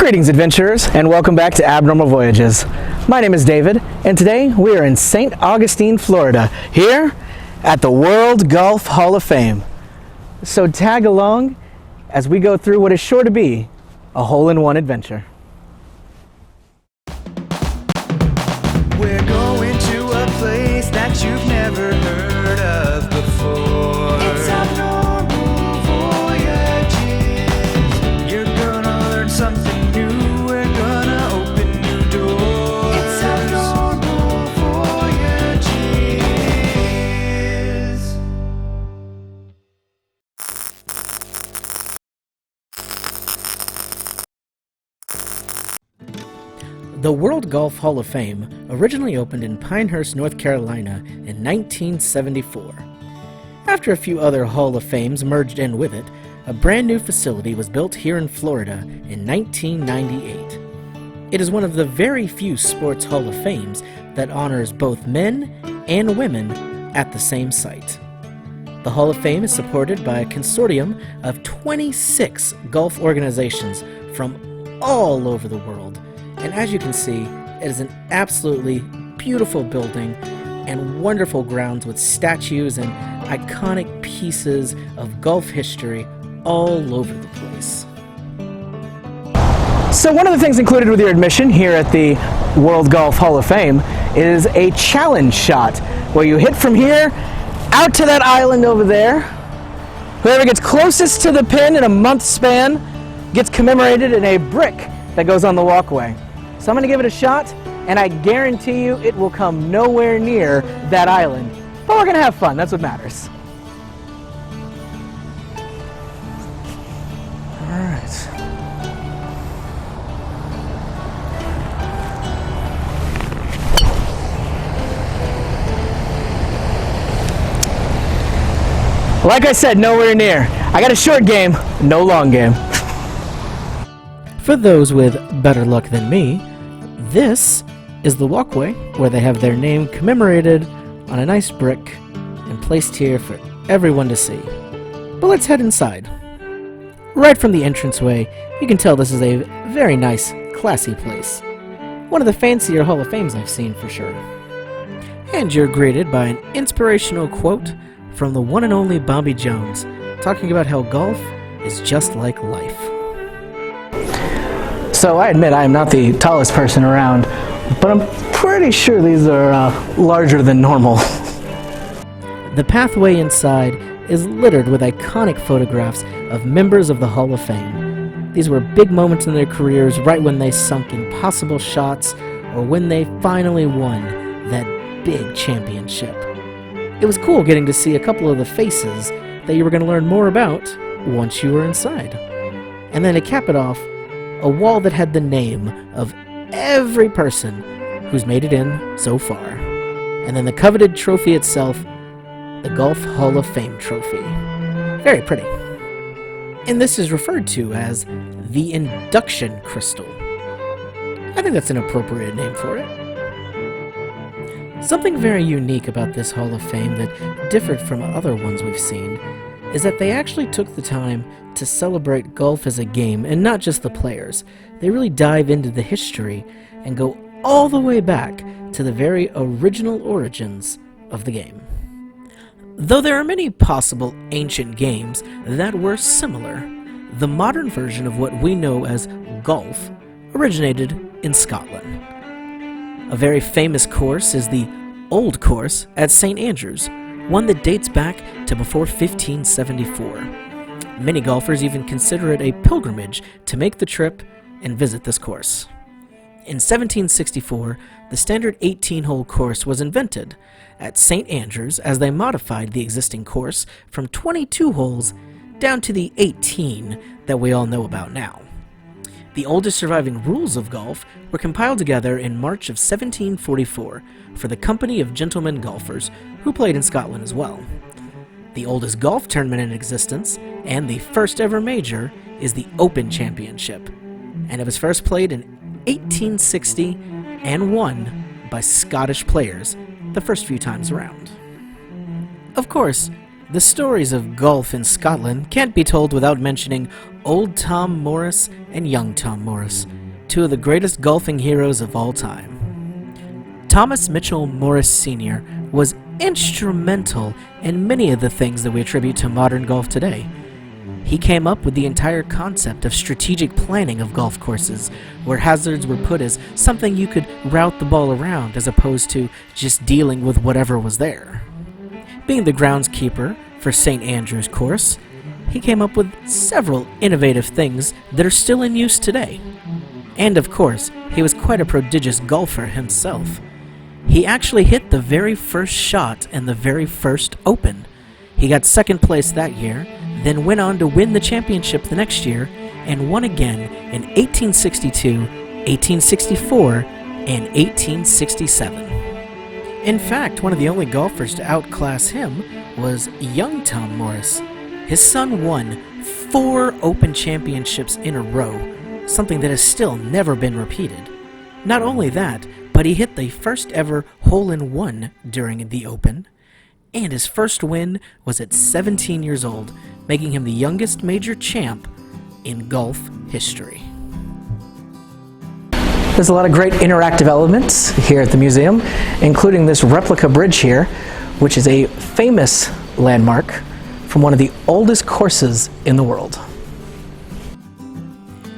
Greetings, adventurers, and welcome back to Abnormal Voyages. My name is David, and today we are in St. Augustine, Florida, here at the World Golf Hall of Fame. So tag along as we go through what is sure to be a hole-in-one adventure. We're going to a place that you've never heard of before. It's Abnormal Voyages. You're gonna learn something new. We're gonna open new doors. It's Abnormal Voyages. The World Golf Hall of Fame originally opened in Pinehurst, North Carolina in 1974. After a few other Hall of Fames merged in with it, a brand new facility was built here in Florida in 1998. It is one of the very few sports Hall of Fames that honors both men and women at the same site. The Hall of Fame is supported by a consortium of 26 golf organizations from all over the world. And as you can see, it is an absolutely beautiful building and wonderful grounds with statues and iconic pieces of golf history all over the place. So one of the things included with your admission here at the World Golf Hall of Fame is a challenge shot where you hit from here out to that island over there. Whoever gets closest to the pin in a month span gets commemorated in a brick that goes on the walkway. So I'm going to give it a shot, and I guarantee you it will come nowhere near that island. But we're going to have fun, that's what matters. Alright. Like I said, nowhere near. I got a short game, no long game. For those with better luck than me, this is the walkway where they have their name commemorated on a nice brick and placed here for everyone to see. But let's head inside. Right from the entranceway, you can tell this is a very nice, classy place. One of the fancier Hall of Fames I've seen for sure. And you're greeted by an inspirational quote from the one and only Bobby Jones, talking about how golf is just like life. So I admit I am not the tallest person around, but I'm pretty sure these are larger than normal. The pathway inside is littered with iconic photographs of members of the Hall of Fame. These were big moments in their careers, right when they sunk impossible shots or when they finally won that big championship. It was cool getting to see a couple of the faces that you were going to learn more about once you were inside. And then to cap it off, a wall that had the name of every person who's made it in so far. And then the coveted trophy itself, the Golf Hall of Fame trophy. Very pretty. And this is referred to as the induction crystal. I think that's an appropriate name for it. Something very unique about this Hall of Fame that differed from other ones we've seen is that they actually took the time to celebrate golf as a game, and not just the players. They really dive into the history and go all the way back to the very original origins of the game. Though there are many possible ancient games that were similar, the modern version of what we know as golf originated in Scotland. A very famous course is the Old Course at St. Andrews, one that dates back to before 1574. Many golfers even consider it a pilgrimage to make the trip and visit this course. In 1764, the standard 18-hole course was invented at St. Andrews as they modified the existing course from 22 holes down to the 18 that we all know about now. The oldest surviving rules of golf were compiled together in March of 1744 for the Company of Gentlemen Golfers, who played in Scotland as well. The oldest golf tournament in existence, and the first ever major, is the Open Championship, and it was first played in 1860 and won by Scottish players the first few times around. Of course, The stories of golf in Scotland can't be told without mentioning Old Tom Morris and Young Tom Morris, two of the greatest golfing heroes of all time. Thomas Mitchell Morris Sr. was instrumental in many of the things that we attribute to modern golf today. He came up with the entire concept of strategic planning of golf courses, where hazards were put as something you could route the ball around as opposed to just dealing with whatever was there. Being the groundskeeper for St. Andrew's course, he came up with several innovative things that are still in use today. And of course, he was quite a prodigious golfer himself. He actually hit the very first shot in the very first Open. He got second place that year, then went on to win the championship the next year, and won again in 1862, 1864, and 1867. In fact, one of the only golfers to outclass him was young Tom Morris. His son won 4 Open championships in a row, something that has still never been repeated. Not only that, but he hit the first ever hole-in-one during the Open, and his first win was at 17 years old, making him the youngest major champ in golf history. There's a lot of great interactive elements here at the museum, including this replica bridge here, which is a famous landmark from one of the oldest courses in the world.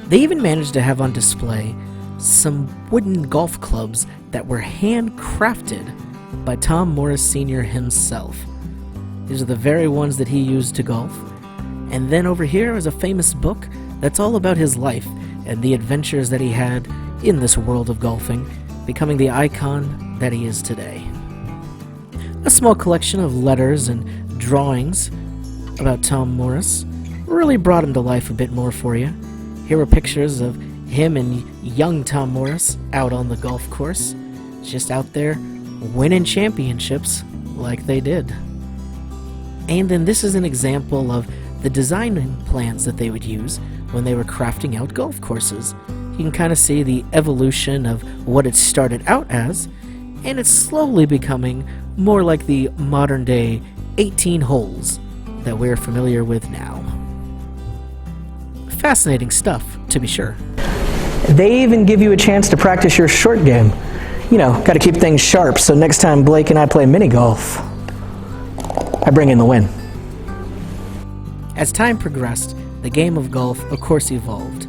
They even managed to have on display some wooden golf clubs that were handcrafted by Tom Morris Sr. himself. These are the very ones that he used to golf. And then over here is a famous book that's all about his life and the adventures that he had in this world of golfing, becoming the icon that he is today. A small collection of letters and drawings about Tom Morris really brought him to life a bit more for you. Here are pictures of him and young Tom Morris out on the golf course, just out there winning championships like they did. And then this is an example of the design plans that they would use when they were crafting out golf courses. You can kind of see the evolution of what it started out as, and it's slowly becoming more like the modern day 18 holes that we're familiar with now. Fascinating stuff, to be sure. They even give you a chance to practice your short game. You know, got to keep things sharp, so next time Blake and I play mini golf, I bring in the win. As time progressed, the game of golf of course evolved,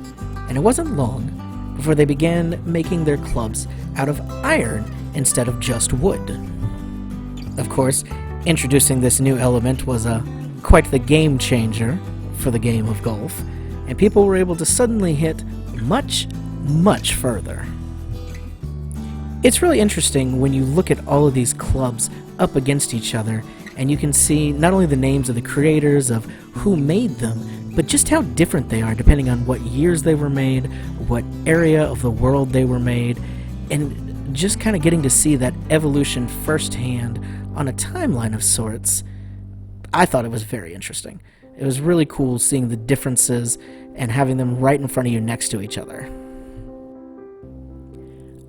and it wasn't long before they began making their clubs out of iron instead of just wood. Of course, introducing this new element was quite the game changer for the game of golf, and people were able to suddenly hit much, much further. It's really interesting when you look at all of these clubs up against each other, and you can see not only the names of the creators of who made them, but just how different they are depending on what years they were made, what area of the world they were made, and just kind of getting to see that evolution firsthand on a timeline of sorts. I thought it was very interesting. It was really cool seeing the differences and having them right in front of you next to each other.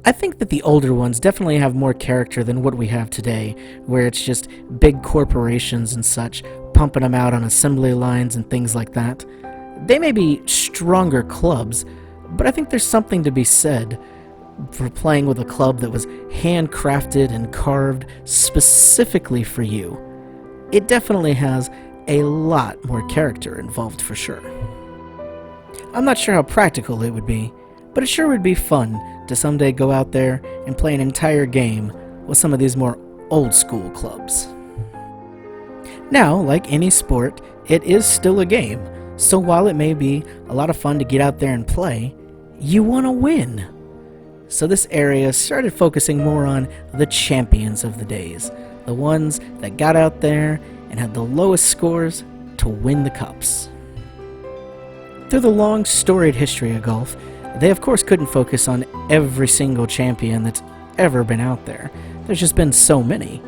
I think that the older ones definitely have more character than what we have today, where it's just big corporations and such pumping them out on assembly lines and things like that. They may be stronger clubs, but I think there's something to be said for playing with a club that was handcrafted and carved specifically for you. It definitely has a lot more character involved for sure. I'm not sure how practical it would be, but it sure would be fun to someday go out there and play an entire game with some of these more old school clubs. Now, like any sport, it is still a game, so while it may be a lot of fun to get out there and play, you want to win. So this area started focusing more on the champions of the days, the ones that got out there and had the lowest scores to win the cups. Through the long, storied history of golf, they of course couldn't focus on every single champion that's ever been out there. There's just been so many.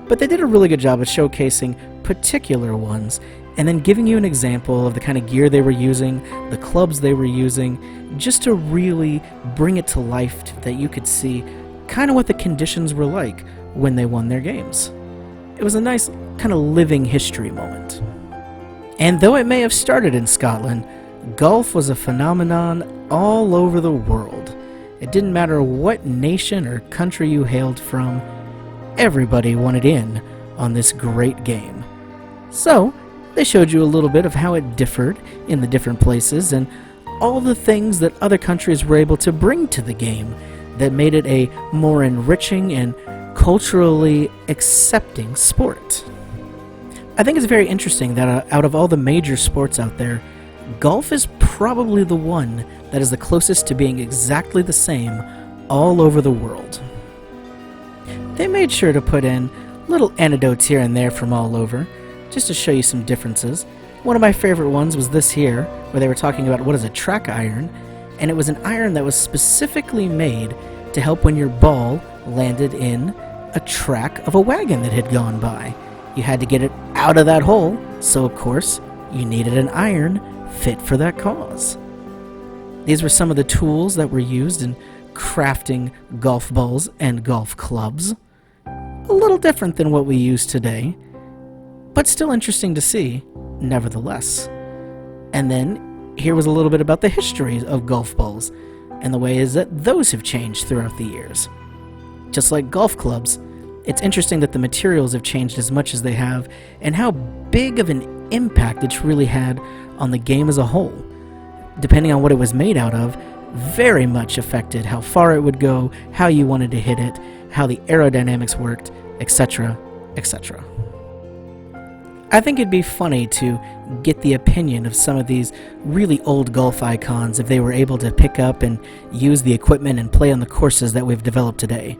But they did a really good job of showcasing particular ones and then giving you an example of the kind of gear they were using, the clubs they were using, just to really bring it to life that you could see kind of what the conditions were like when they won their games. It was a nice kind of living history moment. And though it may have started in Scotland, golf was a phenomenon all over the world. It didn't matter what nation or country you hailed from, everybody wanted in on this great game. So, they showed you a little bit of how it differed in the different places and all the things that other countries were able to bring to the game that made it a more enriching and culturally accepting sport. I think it's very interesting that out of all the major sports out there, golf is probably the one that is the closest to being exactly the same all over the world. They made sure to put in little anecdotes here and there from all over, just to show you some differences. One of my favorite ones was this here, where they were talking about what is a track iron, and it was an iron that was specifically made to help when your ball landed in a track of a wagon that had gone by. You had to get it out of that hole, so of course, you needed an iron fit for that cause. These were some of the tools that were used in crafting golf balls and golf clubs. A little different than what we use today, but still interesting to see, nevertheless. And then, here was a little bit about the history of golf balls, and the ways that those have changed throughout the years. Just like golf clubs, it's interesting that the materials have changed as much as they have, and how big of an impact it's really had on the game as a whole. Depending on what it was made out of, very much affected how far it would go, how you wanted to hit it, how the aerodynamics worked, etc., etc. I think it'd be funny to get the opinion of some of these really old golf icons if they were able to pick up and use the equipment and play on the courses that we've developed today.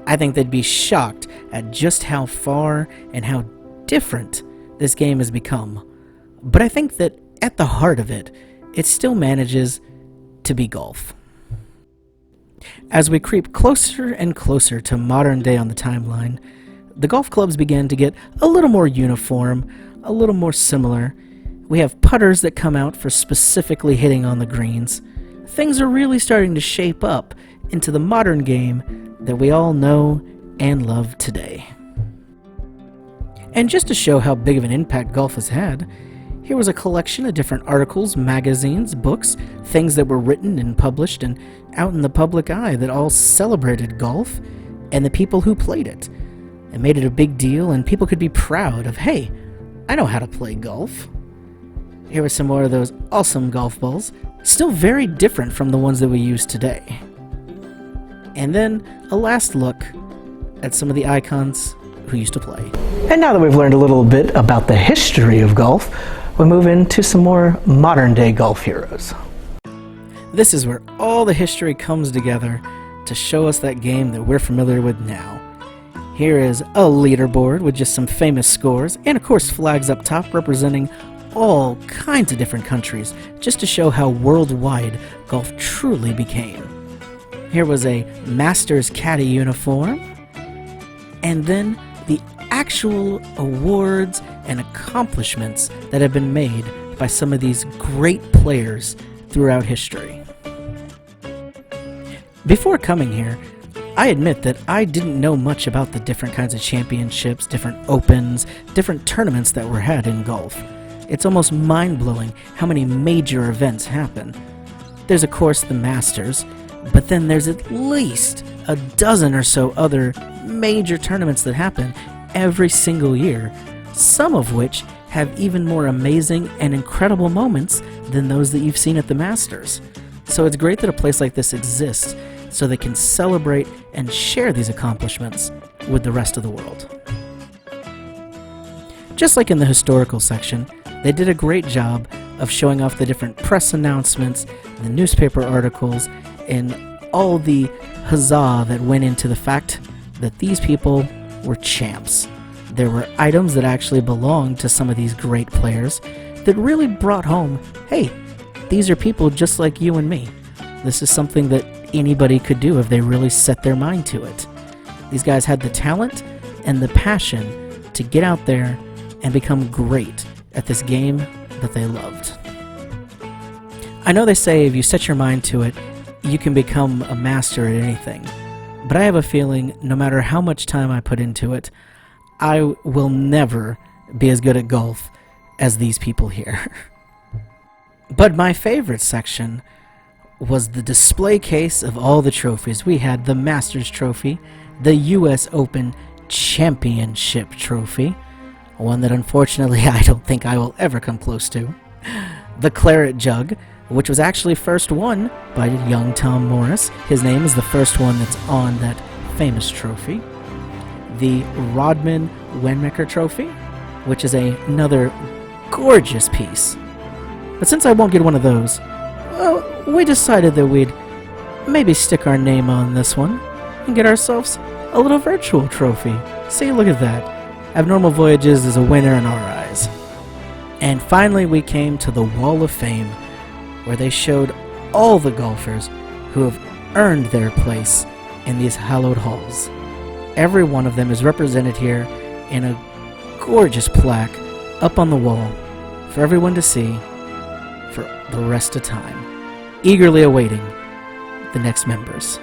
I think they'd be shocked at just how far and how different this game has become. But I think that at the heart of it, it still manages to be golf. As we creep closer and closer to modern day on the timeline, the golf clubs began to get a little more uniform, a little more similar. We have putters that come out for specifically hitting on the greens. Things are really starting to shape up into the modern game that we all know and love today. And just to show how big of an impact golf has had, here was a collection of different articles, magazines, books, things that were written and published and out in the public eye that all celebrated golf and the people who played it. It made it a big deal, and people could be proud of, hey, I know how to play golf. Here were some more of those awesome golf balls, still very different from the ones that we use today. And then a last look at some of the icons who used to play. And now that we've learned a little bit about the history of golf, we move into some more modern day golf heroes. This is where all the history comes together to show us that game that we're familiar with now. Here is a leaderboard with just some famous scores, and of course flags up top representing all kinds of different countries, just to show how worldwide golf truly became. Here was a Masters caddy uniform, and then the actual awards and accomplishments that have been made by some of these great players throughout history. Before coming here, I admit that I didn't know much about the different kinds of championships, different opens, different tournaments that were had in golf. It's almost mind-blowing how many major events happen. There's of course the Masters, but then there's at least a dozen or so other major tournaments that happen every single year, some of which have even more amazing and incredible moments than those that you've seen at the Masters. So it's great that a place like this exists so they can celebrate and share these accomplishments with the rest of the world. Just like in the historical section, they did a great job of showing off the different press announcements, the newspaper articles, and all the huzzah that went into the fact that these people were champs. There were items that actually belonged to some of these great players that really brought home, hey, these are people just like you and me. This is something that anybody could do if they really set their mind to it. These guys had the talent and the passion to get out there and become great at this game that they loved. I know they say if you set your mind to it, you can become a master at anything. But I have a feeling no matter how much time I put into it, I will never be as good at golf as these people here. But my favorite section was the display case of all the trophies. We had the Masters Trophy, the US Open Championship Trophy, one that unfortunately I don't think I will ever come close to, the Claret Jug, which was actually first won by young Tom Morris. His name is the first one that's on that famous trophy. The Rodman Wenmaker Trophy, which is another gorgeous piece. But since I won't get one of those, well, we decided that we'd maybe stick our name on this one and get ourselves a little virtual trophy. See, look at that. Abnormal Voyages is a winner in our eyes. And finally we came to the Wall of Fame, where they showed all the golfers who have earned their place in these hallowed halls. Every one of them is represented here in a gorgeous plaque up on the wall for everyone to see for the rest of time, eagerly awaiting the next members.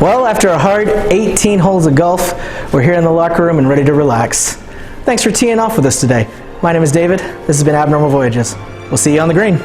Well, after a hard 18 holes of golf, we're here in the locker room and ready to relax. Thanks for teeing off with us today. My name is David. This has been Abnormal Voyages. We'll see you on the green.